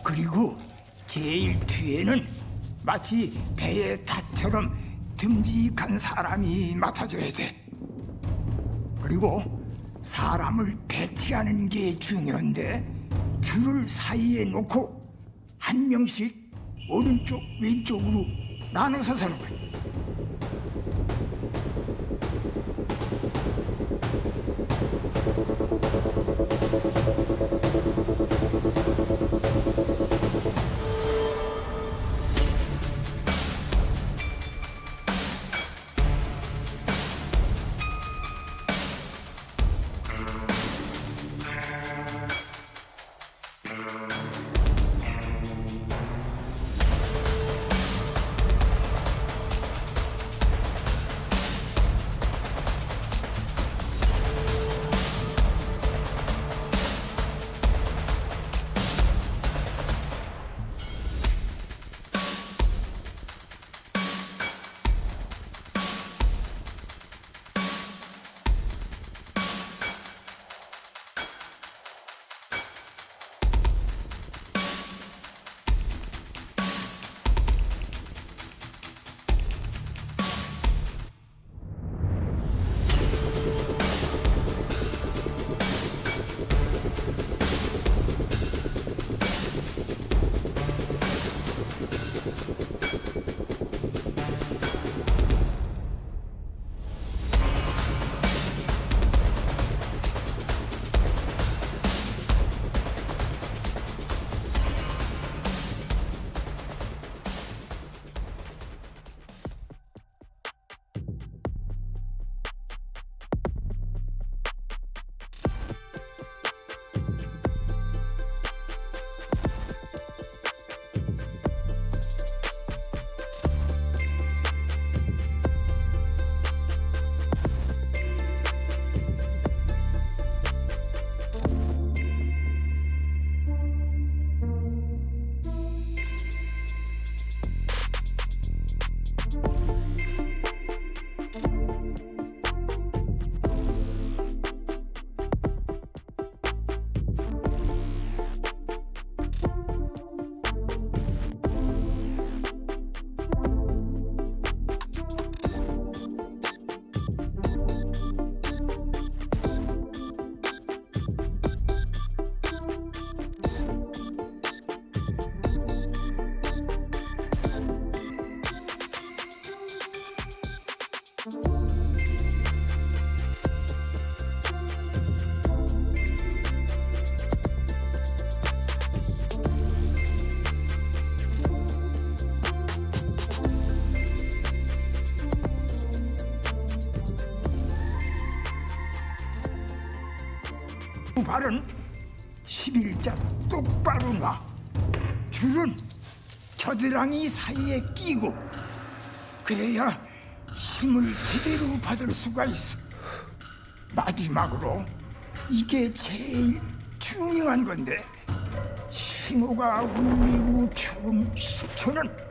그리고 제일 뒤에는 마치 배의 탑처럼 듬직한 사람이 맡아줘야 돼. 그리고 사람을 배치하는 게 중요한데 줄을 사이에 놓고 한 명씩 오른쪽 왼쪽으로 나눠서 서는 거야. 발은 11자로 똑바로 놔. 줄은 겨드랑이 사이에 끼고, 그래야 힘을 제대로 받을 수가 있어. 마지막으로 이게 제일 중요한 건데, 신호가 울리고 처음 10초는